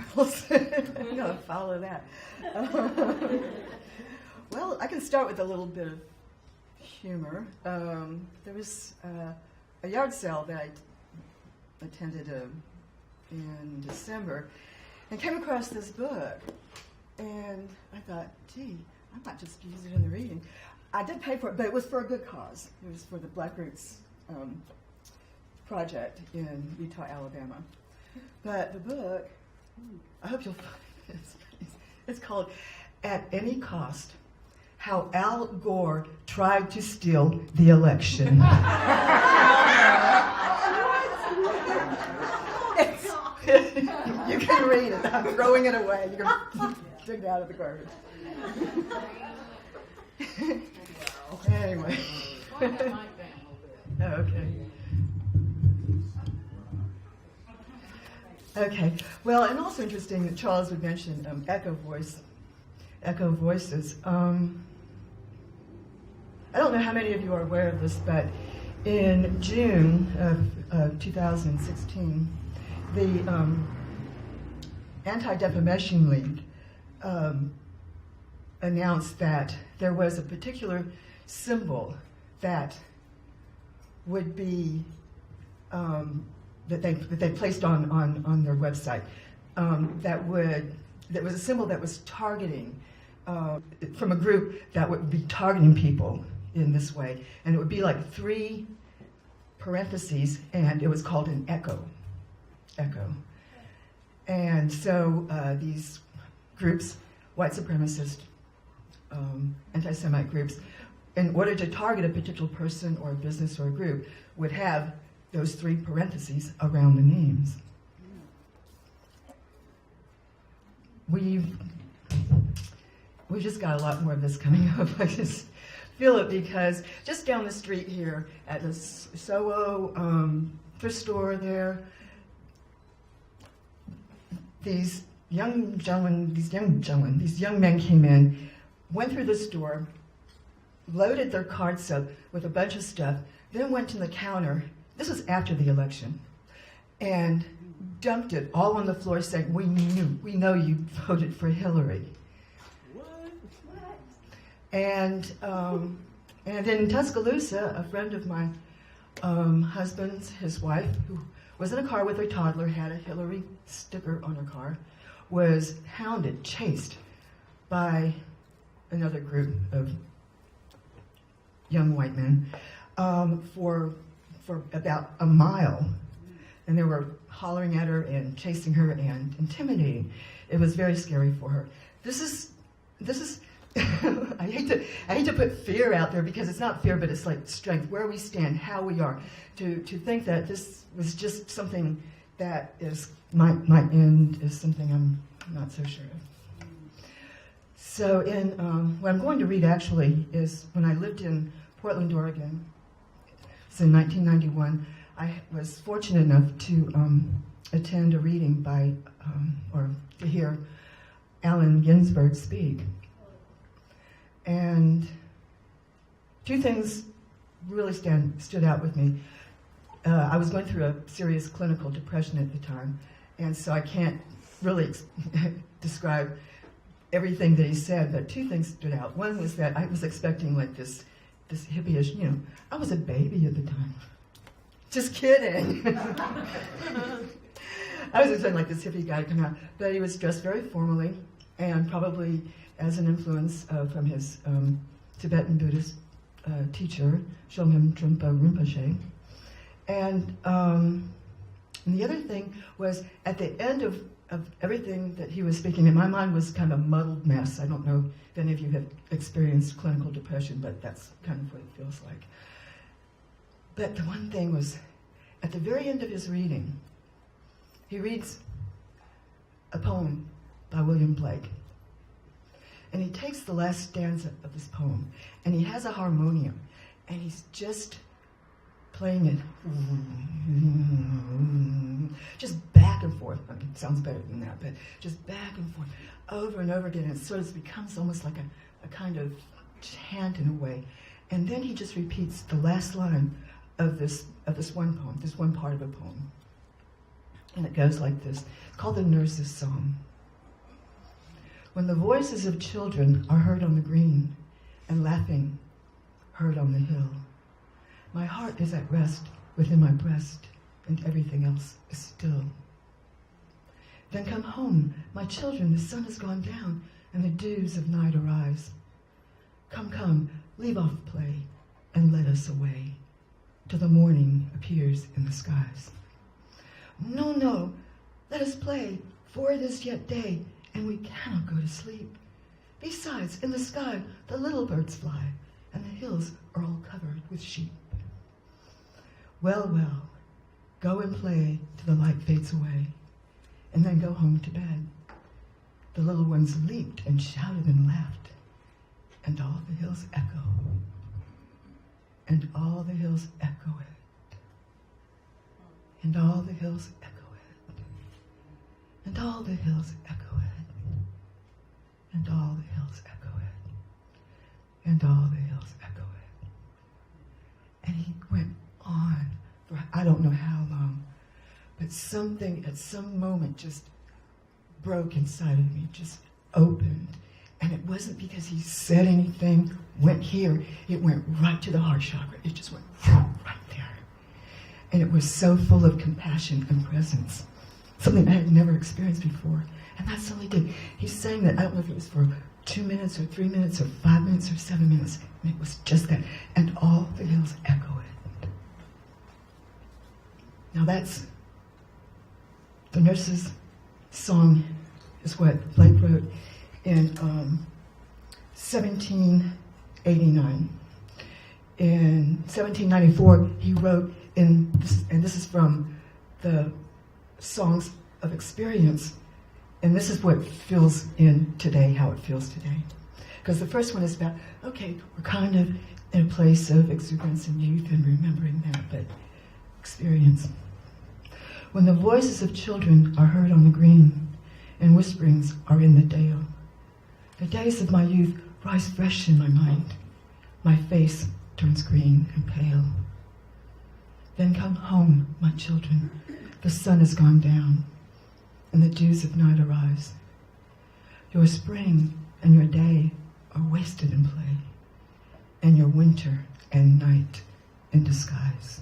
titles. I'm going to follow that. Well, I can start with a little bit of humor. There was a yard sale that I attended in December and came across this book. And I thought, gee, I might just use it in the reading. I did pay for it, but it was for a good cause. It was for the Black Roots project in Utah, Alabama. But the book, I hope you'll find it. It's called At Any Cost, How Al Gore Tried to Steal the Election. You can read it. I'm throwing it away. You can dig it out of the garbage. Anyway. Okay. Okay. Well, and also interesting that Charles would mention echo voices. I don't know how many of you are aware of this, but in June of 2016, the Anti-Defamation League announced that there was a particular symbol that would be that they placed on their website that was a symbol that was targeting from a group that would be targeting people in this way, and it would be like 3 parentheses, and it was called an echo. And so these groups, white supremacist, anti-Semite groups, in order to target a particular person or a business or a group, would have those 3 parentheses around the names. We've just got a lot more of this coming up. I just feel it because just down the street here at the Soho thrift store there, these young men came in, went through the store, loaded their carts up with a bunch of stuff, then went to the counter. This was after the election, and dumped it all on the floor, saying, "We know you voted for Hillary." What? And in Tuscaloosa, a friend of my husband's, his wife, who was in a car with her toddler, had a Hillary sticker on her car, was hounded, chased by another group of young white men for about a mile. And they were hollering at her and chasing her and intimidating. It was very scary for her. This is I hate to put fear out there, because it's not fear, but it's like strength, where we stand, how we are. To think that this was just something that might end is something I'm not so sure of. So what I'm going to read actually is when I lived in Portland, Oregon. It's in 1991. I was fortunate enough to attend a reading by, or to hear Allen Ginsberg speak. And 2 things really stood out with me. I was going through a serious clinical depression at the time, and so I can't really describe everything that he said, but 2 things stood out. One was that I was expecting like this hippie-ish, I was a baby at the time. Just kidding. I was expecting like this hippie guy to come out, but he was dressed very formally, and probably as an influence from his Tibetan Buddhist teacher, Shomim Trungpa Rinpoche. And the other thing was, at the end of everything that he was speaking, and my mind was kind of a muddled mess. I don't know if any of you have experienced clinical depression, but that's kind of what it feels like. But the one thing was, at the very end of his reading, he reads a poem by William Blake. And he takes the last stanza of this poem, and he has a harmonium, and he's just playing it, just back and forth. I mean, it sounds better than that, but just back and forth, over and over again. And it sort of becomes almost like a kind of chant in a way. And then he just repeats the last line of this one poem, this one part of a poem. And it goes like this. It's called the Nurse's Song. When the voices of children are heard on the green, and laughing heard on the hill, my heart is at rest within my breast, and everything else is still. Then come home, my children, the sun has gone down, and the dews of night arise. Come, come, leave off play, and let us away, till the morning appears in the skies. No, no, let us play, for it is yet day, and we cannot go to sleep. Besides, in the sky the little birds fly, and the hills are all covered with sheep. Well, well, go and play till the light fades away, and then go home to bed. The little ones leaped and shouted and laughed, and all the hills echo, and all the hills echo it, and all the hills echo it, and all the hills echo it, and all the hills echo it, and all the hills echo it. And he went on for I don't know how long, but something at some moment just broke inside of me, just opened. And it wasn't because he said anything, went here, it went right to the heart chakra. It just went right there. And it was so full of compassion and presence, something I had never experienced before. And that's all he did. He sang that, I don't know if it was for 2 minutes or 3 minutes or 5 minutes or 7 minutes. And it was just that. And all the hills echo it. Now that's, the Nurse's Song is what Blake wrote in 1789. In 1794, he wrote in, and this is from the Songs of Experience, and this is what feels in today, how it feels today. Because the first one is about, okay, we're kind of in a place of exuberance and youth and remembering that, but experience. When the voices of children are heard on the green, and whisperings are in the dale, the days of my youth rise fresh in my mind. My face turns green and pale. Then come home, my children. The sun has gone down, and the dews of night arise. Your spring and your day are wasted in play, and your winter and night in disguise.